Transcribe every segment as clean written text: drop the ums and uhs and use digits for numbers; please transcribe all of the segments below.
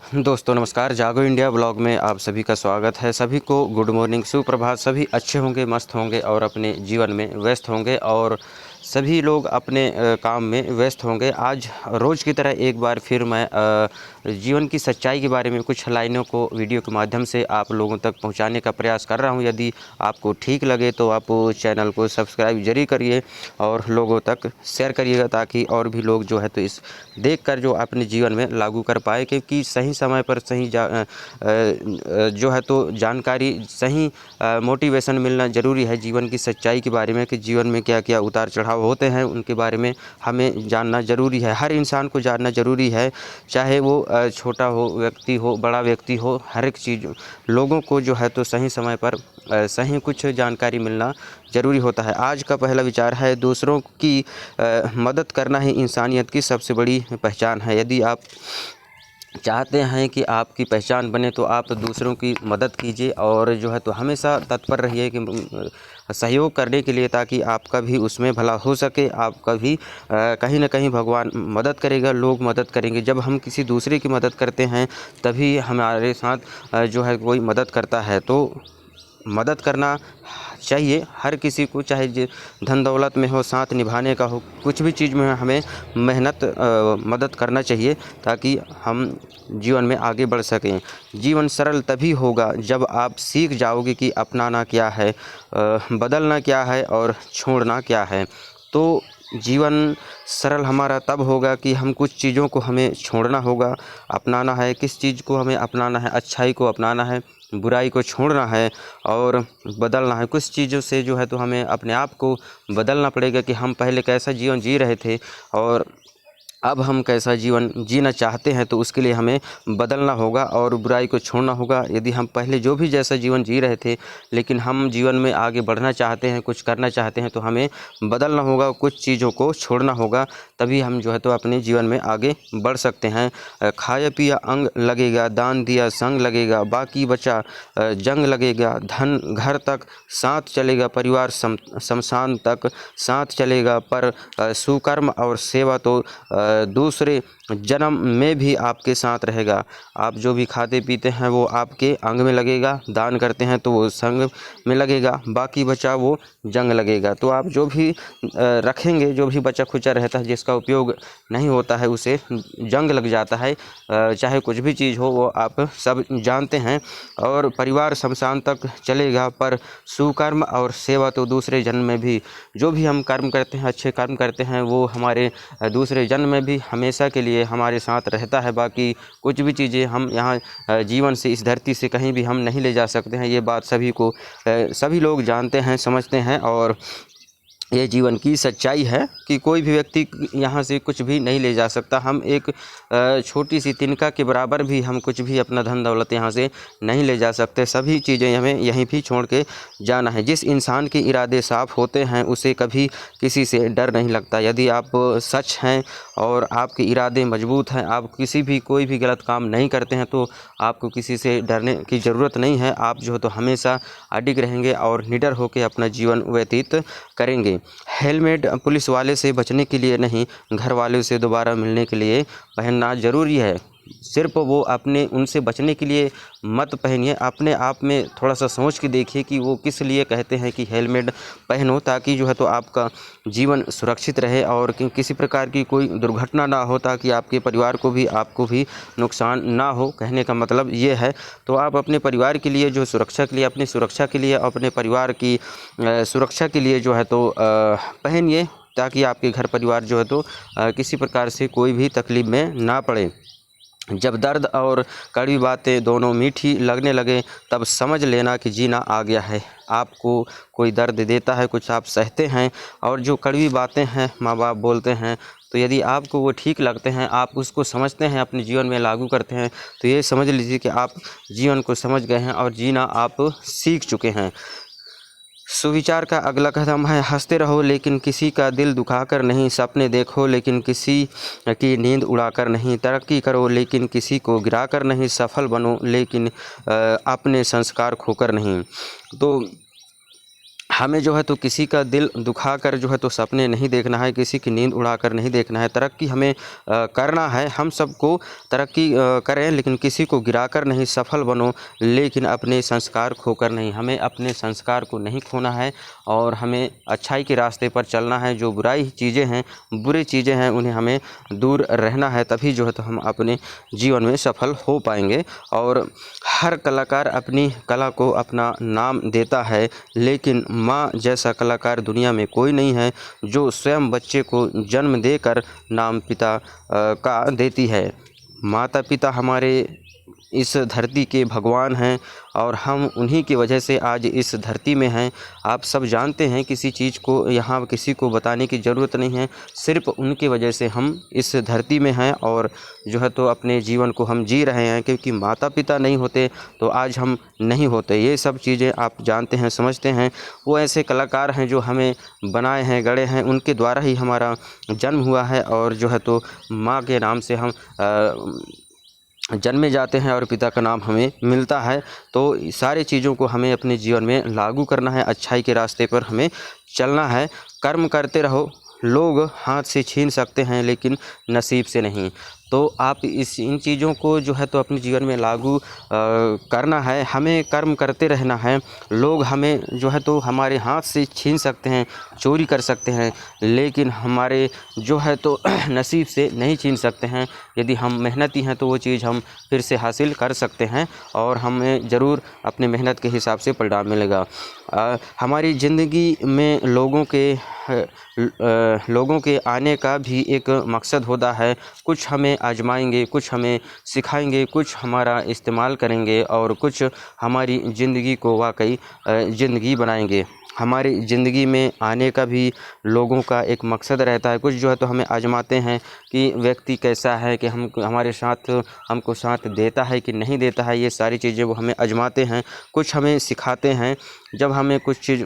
दोस्तों नमस्कार, जागो इंडिया ब्लॉग में आप सभी का स्वागत है। सभी को गुड मॉर्निंग, सुप्रभात। सभी अच्छे होंगे, मस्त होंगे और अपने जीवन में व्यस्त होंगे और सभी लोग अपने काम में व्यस्त होंगे। आज रोज़ की तरह एक बार फिर मैं जीवन की सच्चाई के बारे में कुछ लाइनों को वीडियो के माध्यम से आप लोगों तक पहुंचाने का प्रयास कर रहा हूं। यदि आपको ठीक लगे तो आप चैनल को सब्सक्राइब जरूर करिए और लोगों तक शेयर करिएगा, ताकि और भी लोग जो है तो इस देखकर जो अपने जीवन में लागू कर पाए। क्योंकि सही समय पर सही जो है तो जानकारी, सही मोटिवेशन मिलना ज़रूरी है जीवन की सच्चाई के बारे में, कि जीवन में क्या क्या उतार चढ़ाव होते हैं उनके बारे में हमें जानना ज़रूरी है। हर इंसान को जानना ज़रूरी है, चाहे वो छोटा हो व्यक्ति हो, बड़ा व्यक्ति हो। हर एक चीज़ लोगों को जो है तो सही समय पर सही कुछ जानकारी मिलना ज़रूरी होता है। आज का पहला विचार है, दूसरों की मदद करना ही इंसानियत की सबसे बड़ी पहचान है। यदि आप चाहते हैं कि आपकी पहचान बने तो आप दूसरों की मदद कीजिए और जो है तो हमेशा तत्पर रहिए कि सहयोग करने के लिए, ताकि आपका भी उसमें भला हो सके। आपका भी कहीं ना कहीं भगवान मदद करेगा, लोग मदद करेंगे। जब हम किसी दूसरे की मदद करते हैं तभी हमारे साथ जो है कोई मदद करता है। तो मदद करना चाहिए हर किसी को, चाहे धन दौलत में हो, साथ निभाने का हो, कुछ भी चीज़ में हमें मेहनत मदद करना चाहिए, ताकि हम जीवन में आगे बढ़ सकें। जीवन सरल तभी होगा जब आप सीख जाओगे कि अपनाना क्या है, बदलना क्या है और छोड़ना क्या है। तो जीवन सरल हमारा तब होगा कि हम कुछ चीज़ों को हमें छोड़ना होगा, अपनाना है। किस चीज़ को हमें अपनाना है? अच्छाई को अपनाना है, बुराई को छोड़ना है और बदलना है। कुछ चीज़ों से जो है तो हमें अपने आप को बदलना पड़ेगा कि हम पहले कैसा जीवन जी रहे थे और अब हम कैसा जीवन जीना चाहते हैं। तो उसके लिए हमें बदलना होगा और बुराई को छोड़ना होगा। यदि हम पहले जो भी जैसा जीवन जी रहे थे, लेकिन हम जीवन में आगे बढ़ना चाहते हैं, कुछ करना चाहते हैं, तो हमें बदलना होगा, कुछ चीज़ों को छोड़ना होगा। तभी हम जो है तो अपने जीवन में आगे बढ़ सकते हैं। खाया पिया अंग लगेगा, दान दिया संग लगेगा, बाकी बचा जंग लगेगा। धन घर तक साथ चलेगा, परिवार शमशान तक साथ चलेगा, पर सुकर्म और सेवा तो दूसरे जन्म में भी आपके साथ रहेगा। आप जो भी खाते पीते हैं वो आपके अंग में लगेगा, दान करते हैं तो वो संग में लगेगा, बाकी बचा वो जंग लगेगा। तो आप जो भी रखेंगे, जो भी बचा खुचा रहता है, जिसका उपयोग नहीं होता है, उसे जंग लग जाता है। चाहे कुछ भी चीज़ हो, वो आप सब जानते हैं। और परिवार शमशान तक चलेगा, पर सुकर्म और सेवा तो दूसरे जन्म में भी। जो भी हम कर्म करते हैं, अच्छे कर्म करते हैं, वो हमारे दूसरे जन्म में भी हमेशा के लिए हमारे साथ रहता है। बाकी कुछ भी चीज़ें हम यहाँ जीवन से, इस धरती से कहीं भी हम नहीं ले जा सकते हैं। ये बात सभी लोग जानते हैं, समझते हैं और ये जीवन की सच्चाई है कि कोई भी व्यक्ति यहाँ से कुछ भी नहीं ले जा सकता। हम एक छोटी सी तिनका के बराबर भी हम कुछ भी अपना धन दौलत यहाँ से नहीं ले जा सकते। सभी चीज़ें हमें यहीं भी छोड़ के जाना है। जिस इंसान के इरादे साफ होते हैं उसे कभी किसी से डर नहीं लगता। यदि आप सच हैं और आपके इरादे मजबूत हैं, आप कोई भी गलत काम नहीं करते हैं, तो आपको किसी से डरने की ज़रूरत नहीं है। आप जो है तो हमेशा अडिग रहेंगे और निडर होकर अपना जीवन व्यतीत करेंगे। हेलमेट पुलिस वाले से बचने के लिए नहीं, घर वालों से दोबारा मिलने के लिए पहनना ज़रूरी है। सिर्फ वो अपने उनसे बचने के लिए मत पहनिए, अपने आप में थोड़ा सा सोच के देखिए कि वो किस लिए कहते हैं कि हेलमेट पहनो, ताकि जो है तो आपका जीवन सुरक्षित रहे और किसी प्रकार की कोई दुर्घटना ना हो, ताकि आपके परिवार को भी, आपको भी नुकसान ना हो। कहने का मतलब ये है। तो आप अपने परिवार के लिए, जो सुरक्षा के लिए, अपनी सुरक्षा के लिए, अपने परिवार की सुरक्षा के लिए जो है तो पहनिए, ताकि आपके घर परिवार जो है तो किसी प्रकार से कोई भी तकलीफ में ना पड़े। जब दर्द और कड़वी बातें दोनों मीठी लगने लगे, तब समझ लेना कि जीना आ गया है। आपको कोई दर्द देता है, कुछ आप सहते हैं, और जो कड़वी बातें हैं माँ बाप बोलते हैं, तो यदि आपको वो ठीक लगते हैं, आप उसको समझते हैं, अपने जीवन में लागू करते हैं, तो ये समझ लीजिए कि आप जीवन को समझ गए हैं और जीना आप सीख चुके हैं। सुविचार का अगला कदम है, हंसते रहो लेकिन किसी का दिल दुखाकर नहीं, सपने देखो लेकिन किसी की नींद उड़ाकर नहीं, तरक्की करो लेकिन किसी को गिराकर नहीं, सफल बनो लेकिन अपने संस्कार खोकर नहीं। तो हमें जो है तो किसी का दिल दुखाकर जो है तो सपने नहीं देखना है, किसी की नींद उड़ाकर नहीं देखना है। तरक्की हमें करना है, हम सबको तरक्की करें, लेकिन किसी को गिराकर नहीं। सफल बनो लेकिन अपने संस्कार खोकर नहीं। हमें अपने संस्कार को नहीं खोना है और हमें अच्छाई के रास्ते पर चलना है। जो बुराई चीज़ें हैं, बुरी चीज़ें हैं, उन्हें हमें दूर रहना है, तभी जो है तो हम अपने जीवन में सफल हो पाएंगे। और हर कलाकार अपनी कला को अपना नाम देता है, लेकिन माँ जैसा कलाकार दुनिया में कोई नहीं है, जो स्वयं बच्चे को जन्म देकर नाम पिता का देती है। माता पिता हमारे इस धरती के भगवान हैं और हम उन्हीं की वजह से आज इस धरती में हैं। आप सब जानते हैं, किसी चीज़ को यहाँ किसी को बताने की ज़रूरत नहीं है, सिर्फ उनकी वजह से हम इस धरती में हैं और जो है तो अपने जीवन को हम जी रहे हैं। क्योंकि माता पिता नहीं होते तो आज हम नहीं होते। ये सब चीज़ें आप जानते हैं, समझते हैं। वो ऐसे कलाकार हैं जो हमें बनाए हैं, गढ़े हैं, उनके द्वारा ही हमारा जन्म हुआ है और जो है तो माँ के नाम से हम जन्मे जाते हैं और पिता का नाम हमें मिलता है। तो सारी चीज़ों को हमें अपने जीवन में लागू करना है, अच्छाई के रास्ते पर हमें चलना है। कर्म करते रहो, लोग हाथ से छीन सकते हैं लेकिन नसीब से नहीं। तो आप इन चीज़ों को जो है तो अपने जीवन में लागू करना है। हमें कर्म करते रहना है। लोग हमें जो है तो हमारे हाथ से छीन सकते हैं, चोरी कर सकते हैं, लेकिन हमारे जो है तो नसीब से नहीं छीन सकते हैं। यदि हम मेहनती हैं तो वो चीज़ हम फिर से हासिल कर सकते हैं और हमें ज़रूर अपने मेहनत के हिसाब से परिणाम मिलेगा। हमारी ज़िंदगी में लोगों के आने का भी एक मकसद होता है। कुछ हमें आजमाएंगे, कुछ हमें सिखाएंगे, कुछ हमारा इस्तेमाल करेंगे और कुछ हमारी ज़िंदगी को वाकई ज़िंदगी बनाएंगे। हमारी ज़िंदगी में आने का भी लोगों का एक मकसद रहता है। कुछ जो है तो हमें आजमाते हैं कि व्यक्ति कैसा है, कि हमारे साथ हमको साथ देता है कि नहीं देता है। ये सारी चीज़ें वो हमें आजमाते हैं, कुछ हमें सिखाते हैं। जब हमें कुछ चीज़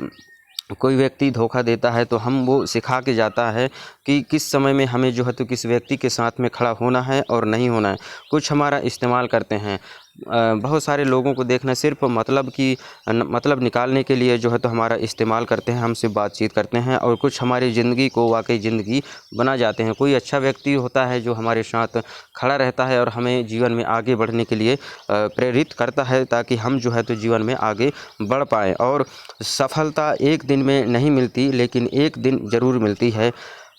कोई व्यक्ति धोखा देता है तो हम वो सिखा के जाता है कि किस समय में हमें जो है तो किस व्यक्ति के साथ में खड़ा होना है और नहीं होना है। कुछ हमारा इस्तेमाल करते हैं। बहुत सारे लोगों को देखना, सिर्फ मतलब निकालने के लिए जो है तो हमारा इस्तेमाल करते हैं, हमसे बातचीत करते हैं और कुछ हमारी ज़िंदगी को वाकई ज़िंदगी बना जाते हैं। कोई अच्छा व्यक्ति होता है जो हमारे साथ खड़ा रहता है और हमें जीवन में आगे बढ़ने के लिए प्रेरित करता है, ताकि हम जो है तो जीवन में आगे बढ़ पाएँ। और सफलता एक दिन में नहीं मिलती, लेकिन एक दिन ज़रूर मिलती है।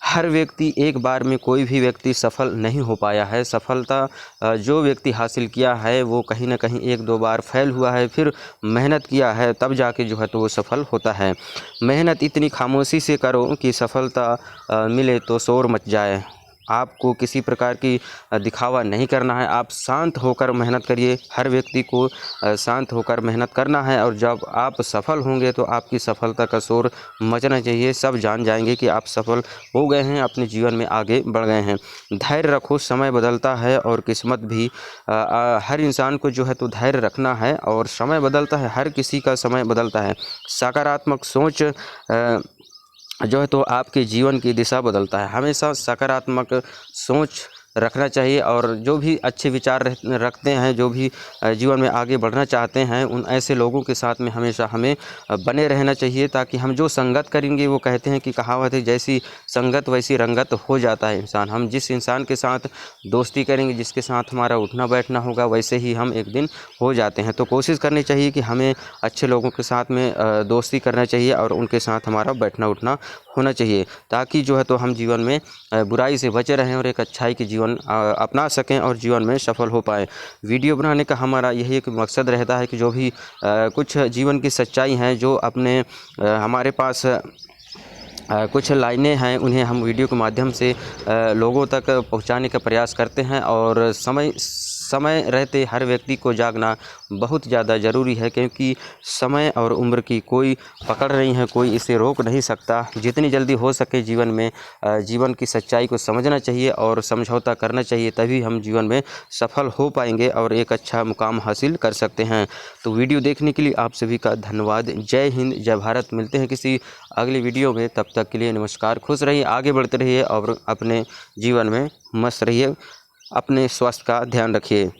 हर व्यक्ति एक बार में कोई भी व्यक्ति सफल नहीं हो पाया है। सफलता जो व्यक्ति हासिल किया है वो कहीं ना कहीं एक दो बार फेल हुआ है, फिर मेहनत किया है, तब जाके जो है तो वो सफल होता है। मेहनत इतनी खामोशी से करो कि सफलता मिले तो शोर मच जाए। आपको किसी प्रकार की दिखावा नहीं करना है, आप शांत होकर मेहनत करिए। हर व्यक्ति को शांत होकर मेहनत करना है और जब आप सफल होंगे तो आपकी सफलता का शोर मचना चाहिए। सब जान जाएंगे कि आप सफल हो गए हैं, अपने जीवन में आगे बढ़ गए हैं। धैर्य रखो, समय बदलता है और किस्मत भी। हर इंसान को जो है तो धैर्य रखना है और समय बदलता है, हर किसी का समय बदलता है। सकारात्मक सोच जो है तो आपके जीवन की दिशा बदलता है। हमेशा सकारात्मक सोच रखना चाहिए और जो भी अच्छे विचार रखते हैं, जो भी जीवन में आगे बढ़ना चाहते हैं, उन ऐसे लोगों के साथ में हमेशा हमें बने रहना चाहिए, ताकि हम जो संगत करेंगे, वो कहते हैं कि कहावत है, जैसी संगत वैसी रंगत हो जाता है इंसान। हम जिस इंसान के साथ दोस्ती करेंगे, जिसके साथ हमारा उठना बैठना होगा, वैसे ही हम एक दिन हो जाते हैं। तो कोशिश करनी चाहिए कि हमें अच्छे लोगों के साथ में दोस्ती करना चाहिए और उनके साथ हमारा बैठना उठना होना चाहिए, ताकि जो है तो हम जीवन में बुराई से बचे रहें और एक अच्छाई की जीवन अपना सकें और जीवन में सफल हो पाएँ। वीडियो बनाने का हमारा यही एक मकसद रहता है कि जो भी कुछ जीवन की सच्चाई हैं, जो अपने हमारे पास कुछ लाइनें हैं, उन्हें हम वीडियो के माध्यम से लोगों तक पहुंचाने का प्रयास करते हैं। और समय रहते हर व्यक्ति को जागना बहुत ज़्यादा ज़रूरी है, क्योंकि समय और उम्र की कोई पकड़ नहीं है, कोई इसे रोक नहीं सकता। जितनी जल्दी हो सके जीवन में जीवन की सच्चाई को समझना चाहिए और समझौता करना चाहिए, तभी हम जीवन में सफल हो पाएंगे और एक अच्छा मुकाम हासिल कर सकते हैं। तो वीडियो देखने के लिए आप सभी का धन्यवाद। जय हिंद, जय भारत। मिलते हैं किसी अगली वीडियो में, तब तक के लिए नमस्कार। खुश रहिए, आगे बढ़ते रहिए और अपने जीवन में मस्त रहिए। अपने स्वास्थ्य का ध्यान रखिए।